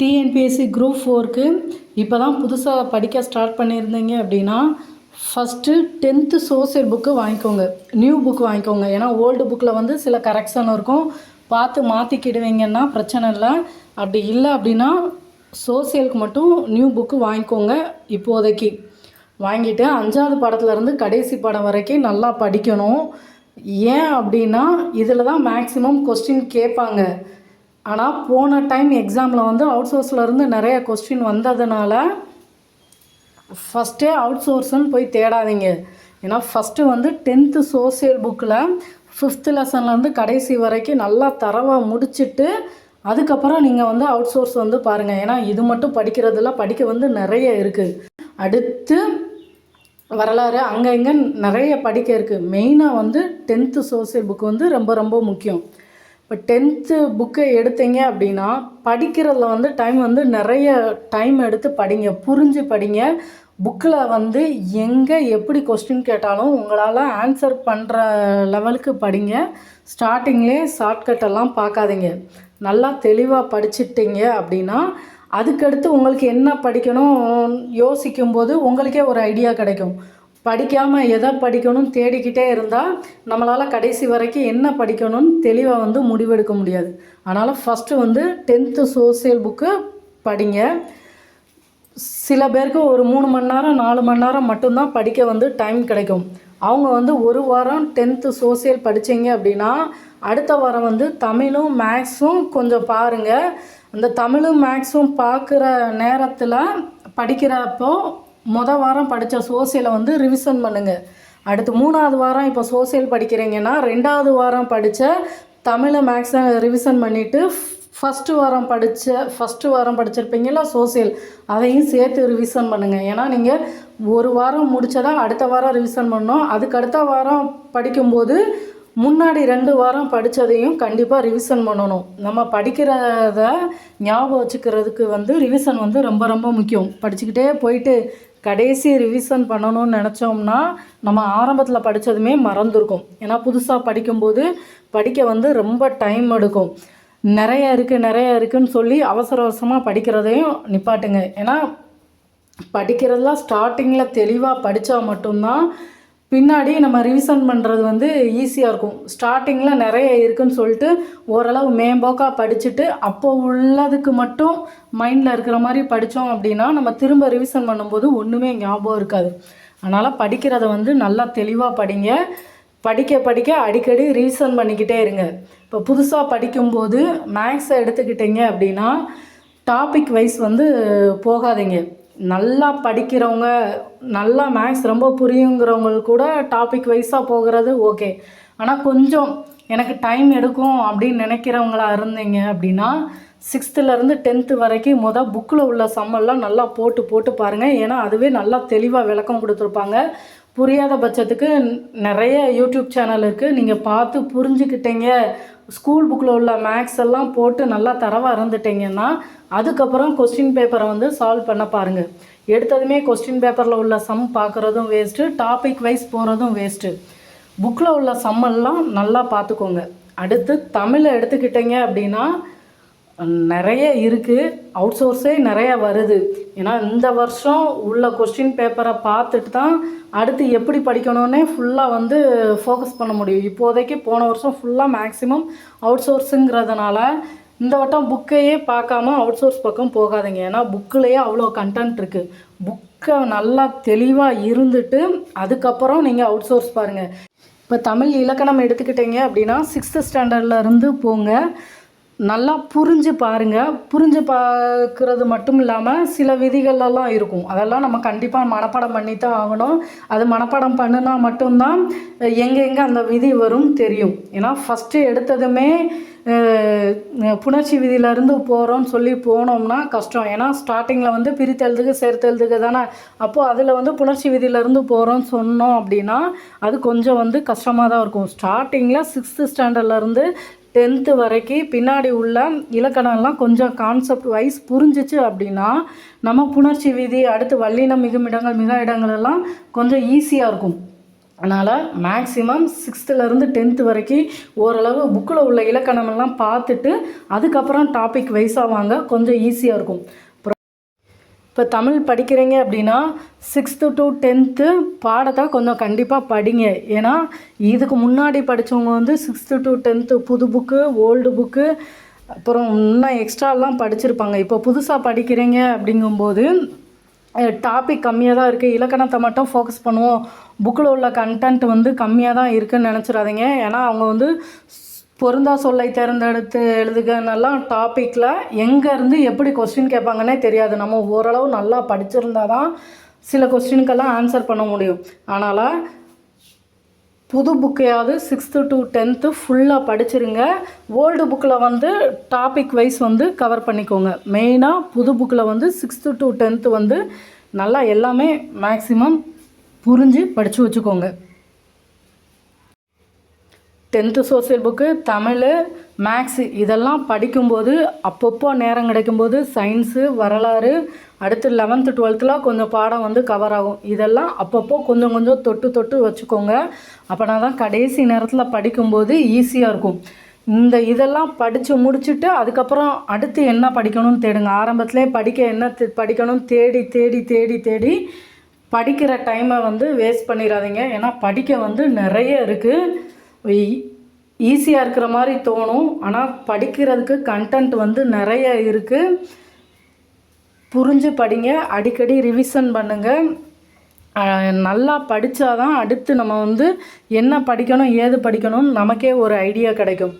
TNPSC group 4க்கு இப்போ தான் புதுசாக படிக்க ஸ்டார்ட் பண்ணியிருந்தீங்க அப்படின்னா ஃபஸ்ட்டு 10th சோசியல் புக்கு வாங்கிக்கோங்க. நியூ புக் வாங்கிக்கோங்க. ஏன்னா ஓல்டு புக்கில் வந்து சில கரெக்ஷன் இருக்கும், பார்த்து மாற்றிக்கிடுவீங்கன்னா பிரச்சனை இல்லை. அப்படி இல்லை அப்படின்னா சோசியலுக்கு மட்டும் நியூ புக்கு வாங்கிக்கோங்க. இப்போதைக்கு வாங்கிட்டு 5வது பாடத்துலேருந்து கடைசி பாடம் வரைக்கும் நல்லா படிக்கணும். ஏன் அப்படின்னா இதில் தான் மேக்ஸிமம் கொஸ்டின் கேட்பாங்க. ஆனால் போன டைம் எக்ஸாமில் வந்து அவுட் சோர்ஸ்லேருந்து நிறைய கொஸ்டின் வந்ததுனால ஃபஸ்ட்டே அவுட் சோர்ஸ்ன்னு போய் தேடாதீங்க. ஏன்னா ஃபஸ்ட்டு வந்து 10th சோசியல் புக்கில் 5th லெசன்லேருந்து கடைசி வரைக்கும் நல்லா தரவாக முடிச்சுட்டு அதுக்கப்புறம் நீங்கள் வந்து அவுட் சோர்ஸ் வந்து பாருங்கள். ஏன்னா இது மட்டும் படிக்கிறதுல படிக்க வந்து நிறைய இருக்குது. அடுத்து வரலாறு அங்கே இங்கே நிறைய படிக்க இருக்குது. மெயினாக வந்து 10th சோசியல் புக்கு வந்து ரொம்ப ரொம்ப முக்கியம். இப்போ 10th புக்கை எடுத்தீங்க அப்படின்னா படிக்கிறதுல வந்து டைம் வந்து நிறைய டைம் எடுத்து படிங்க, புரிஞ்சு படிங்க. புக்கில் வந்து எங்கே எப்படி கொஸ்டின் கேட்டாலும் உங்களால் ஆன்சர் பண்ணுற லெவலுக்கு படிங்க. ஸ்டார்டிங்லேயே ஷார்ட்கட்டெல்லாம் பார்க்காதீங்க. நல்லா தெளிவாக படிச்சிட்டிங்க அப்படின்னா அதுக்கடுத்து உங்களுக்கு என்ன படிக்கணும் யோசிக்கும்போது உங்களுக்கே ஒரு ஐடியா கிடைக்கும். படிக்காமல் எதை படிக்கணும்னு தேடிக்கிட்டே இருந்தால் நம்மளால் கடைசி வரைக்கும் என்ன படிக்கணும்னு தெளிவாக வந்து முடிவெடுக்க முடியாது. அதனால் ஃபஸ்ட்டு வந்து 10th சோசியல் புக்கு படிங்க. சில பேருக்கு ஒரு 3 மணி நேரம் 4 மணி நேரம் மட்டும்தான் படிக்க வந்து டைம் கிடைக்கும். அவங்க வந்து ஒரு வாரம் 10th சோசியல் படித்தீங்க அப்படின்னா அடுத்த வாரம் வந்து தமிழும் மேக்ஸும் கொஞ்சம் பாருங்கள். அந்த தமிழும் மேக்ஸும் பார்க்குற நேரத்தில் படிக்கிறப்போ வாரம் படித்த சோசியலை வந்து ரிவிஷன் பண்ணுங்கள். அடுத்து 3வது வாரம் இப்போ சோசியல் படிக்கிறீங்கன்னா 2வது வாரம் படித்த தமிழை மேக்ஸை ரிவிஷன் பண்ணிவிட்டு ஃபஸ்ட்டு வாரம் படிச்சிருப்பீங்களா சோசியல், அதையும் சேர்த்து ரிவிஷன் பண்ணுங்கள். ஏன்னா நீங்கள் ஒரு வாரம் முடித்ததா அடுத்த வாரம் ரிவிஷன் பண்ணோம். அதுக்கு அடுத்த வாரம் படிக்கும்போது முன்னாடி 2 வாரம் படித்ததையும் கண்டிப்பாக ரிவிஷன் பண்ணணும். நம்ம படிக்கிறத ஞாபகம் வச்சுக்கிறதுக்கு வந்து ரிவிஷன் வந்து ரொம்ப ரொம்ப முக்கியம். படிச்சுக்கிட்டே போயிட்டு கடைசி ரிவிஷன் பண்ணணும்னு நினச்சோம்னா நம்ம ஆரம்பத்தில் படித்ததுமே மறந்துருக்கும். ஏன்னா புதுசாக படிக்கும்போது படிக்க வந்து ரொம்ப டைம் எடுக்கும். நிறைய இருக்குன்னு சொல்லி அவசரமாக படிக்கிறதையும் நிப்பாட்டுங்க. ஏன்னா படிக்கிறதுலாம் ஸ்டார்டிங்கில் தெளிவாக படித்தா மட்டும்தான் பின்னாடி நம்ம ரிவிஷன் பண்ணுறது வந்து ஈஸியாக இருக்கும். ஸ்டார்டிங்கில் நிறைய இருக்குதுன்னு சொல்லிட்டு ஓரளவு மேம்போக்காக படிச்சுட்டு அப்போ உள்ளதுக்கு மட்டும் மைண்டில் இருக்கிற மாதிரி படித்தோம் அப்படின்னா நம்ம திரும்ப ரிவிஷன் பண்ணும்போது ஒன்றுமே ஞாபகம் இருக்காது. அதனால் படிக்கிறத வந்து நல்லா தெளிவாக படிங்க. படிக்க அடிக்கடி ரிவிஷன் பண்ணிக்கிட்டே இருங்க. இப்போ புதுசாக படிக்கும்போது மேக்ஸை எடுத்துக்கிட்டிங்க அப்படின்னா டாபிக் வைஸ் வந்து போகாதீங்க. நல்லா படிக்கிறவங்க, நல்லா மேக்ஸ் ரொம்ப புரியுங்கிறவங்களுக்கு கூட டாபிக் வைஸாக போகிறது ஓகே. ஆனால் கொஞ்சம் எனக்கு டைம் எடுக்கும் அப்படின்னு நினைக்கிறவங்களா இருந்தீங்க அப்படின்னா 6th 10th வரைக்கும் புக்கில் உள்ள சம்மெல்லாம் நல்லா போட்டு பாருங்கள். ஏன்னா அதுவே நல்லா தெளிவாக விளக்கம் கொடுத்துருப்பாங்க. புரியாத பட்சத்துக்கு நிறைய யூடியூப் சேனல் இருக்குது, நீங்கள் பார்த்து புரிஞ்சுக்கிட்டீங்க. ஸ்கூல் புக்கில் உள்ள மேக்ஸ் எல்லாம் போட்டு நல்லா தரவாக இருந்துட்டிங்கன்னா அதுக்கப்புறம் கொஸ்டின் பேப்பரை வந்து சால்வ் பண்ண பாருங்கள். எடுத்ததுமே கொஸ்டின் பேப்பரில் உள்ள சம் பார்க்குறதும் வேஸ்ட்டு, டாபிக் வைஸ் போகிறதும் வேஸ்ட்டு. புக்கில் உள்ள சம்மெல்லாம் நல்லா பார்த்துக்கோங்க. அடுத்து தமிழை எடுத்துக்கிட்டீங்க அப்படின்னா நிறைய இருக்குது, அவுட் சோர்ஸே நிறைய வருது. ஏன்னா இந்த வருஷம் உள்ள கொஸ்டின் பேப்பரை பார்த்துட்டு தான் அடுத்து எப்படி படிக்கணும்னே ஃபுல்லாக வந்து ஃபோக்கஸ் பண்ண முடியும். இப்போதைக்கு போன வருஷம் ஃபுல்லாக மேக்ஸிமம் அவுட் சோர்ஸுங்கிறதுனால இந்த வட்டம் புக்கையே பார்க்காம அவுட் சோர்ஸ் பக்கம் போகாதீங்க. ஏன்னா புக்கிலேயே அவ்வளோ கண்டென்ட் இருக்குது. புக்கை நல்லா தெளிவாக இருந்துட்டு அதுக்கப்புறம் நீங்கள் அவுட் சோர்ஸ் பாருங்கள். இப்போ தமிழ் இலக்கணம் எடுத்துக்கிட்டீங்க அப்படின்னா 6th ஸ்டாண்டர்ட்லேருந்து போங்க. நல்லா புரிஞ்சு பாருங்கள். புரிஞ்சு பார்க்குறது மட்டும் இல்லாமல் சில விதிகளெல்லாம் இருக்கும், அதெல்லாம் நம்ம கண்டிப்பாக மனப்பாடம் பண்ணி தான் ஆகணும். அது மனப்பாடம் பண்ணினா மட்டும்தான் எங்கெங்கே அந்த விதி வரும் தெரியும். ஏன்னா ஃபஸ்ட்டு எடுத்ததுமே புணர்ச்சி விதியிலேருந்து போகிறோன்னு சொல்லி போனோம்னா கஷ்டம். ஏன்னா ஸ்டார்டிங்கில் வந்து பிரித்தெழுதுக்கு சேர்த்தெழுதுக்கு தானே, அப்போது அதில் வந்து புணர்ச்சி விதியிலேருந்து போகிறோன்னு சொன்னோம் அப்படின்னா அது கொஞ்சம் வந்து கஷ்டமாக தான் இருக்கும். ஸ்டார்டிங்கில் 6th ஸ்டாண்டர்ட்லேருந்து 10th வரைக்கும் பின்னாடி உள்ள இலக்கணம்லாம் கொஞ்சம் கான்செப்ட் வைஸ் புரிஞ்சிச்சு அப்படின்னா நம்ம புணர்ச்சி விதி அடுத்து வல்லினம் மிகுமிடங்கள் மிக இடங்களெல்லாம் கொஞ்சம் ஈஸியாக இருக்கும். அதனால் மேக்ஸிமம் 6th to 10th வரைக்கும் ஓரளவு புக்கில் உள்ள இலக்கணமெல்லாம் பார்த்துட்டு அதுக்கப்புறம் டாபிக் வைஸாக வாங்க, கொஞ்சம் ஈஸியாக இருக்கும். இப்போ தமிழ் படிக்கிறீங்க அப்படின்னா 6th to 10th பாடத்தை கொஞ்சம் கண்டிப்பாக படிங்க. ஏன்னா இதுக்கு முன்னாடி படித்தவங்க வந்து 6th to 10th புது புக்கு, ஓல்டு புக்கு, அப்புறம் இன்னும் எக்ஸ்ட்ராலாம் படிச்சிருப்பாங்க. இப்போ புதுசாக படிக்கிறீங்க அப்படிங்கும்போது டாபிக் கம்மியாக தான் இருக்குது, இலக்கணத்தை மட்டும் ஃபோக்கஸ் பண்ணுவோம், புக்கில் உள்ள கண்டென்ட் வந்து கம்மியாக தான் இருக்குதுன்னு நினச்சிடாதீங்க. ஏன்னா அவங்க வந்து பொருந்தா சொல்லை தேர்ந்தெடுத்து எழுதுகன்னெல்லாம் டாப்பிக்கில் எங்கேருந்து எப்படி கொஸ்டின் கேட்பாங்கன்னே தெரியாது. நம்ம ஓரளவு நல்லா படிச்சிருந்தா தான் சில கொஸ்டினுக்கெல்லாம் ஆன்சர் பண்ண முடியும். அதனால் புது புக்கையாவது 6th to 10th ஃபுல்லாக படிச்சிருங்க. ஓல்டு புக்கில் வந்து டாபிக் வைஸ் வந்து கவர் பண்ணிக்கோங்க. மெயினாக புது புக்கில் வந்து 6th to 10th வந்து நல்லா எல்லாமே மேக்ஸிமம் புரிஞ்சு படித்து வச்சுக்கோங்க. 10th social book, Tamil, maths இதெல்லாம் படிக்கும்போது அப்பப்போ நேரம் கிடைக்கும்போது சயின்ஸு, வரலாறு, அடுத்து 11th 12th கொஞ்சம் பாடம் வந்து கவர் ஆகும். இதெல்லாம் அப்பப்போ கொஞ்சம் கொஞ்சம் தொட்டு வச்சுக்கோங்க. அப்போனா தான் கடைசி நேரத்தில் படிக்கும்போது ஈஸியாக இருக்கும். இதெல்லாம் படித்து முடிச்சுட்டு அதுக்கப்புறம் அடுத்து என்ன படிக்கணும்னு தேடுங்க. ஆரம்பத்திலே என்ன படிக்கணும்னு தேடி படிக்கிற டைமை வந்து வேஸ்ட் பண்ணிடாதீங்க. ஏன்னா படிக்க வந்து நிறைய இருக்குது. ஈஸியாக இருக்கிற மாதிரி தோணும், ஆனால் படிக்கிறதுக்கு கண்டென்ட் வந்து நிறைய இருக்குது. புரிஞ்சு படிங்க, அடிக்கடி ரிவிஷன் பண்ணுங்கள். நல்லா படித்தா தான் அடுத்து நம்ம வந்து என்ன படிக்கணும், ஏது படிக்கணும்னு நமக்கே ஒரு ஐடியா கிடைக்கும்.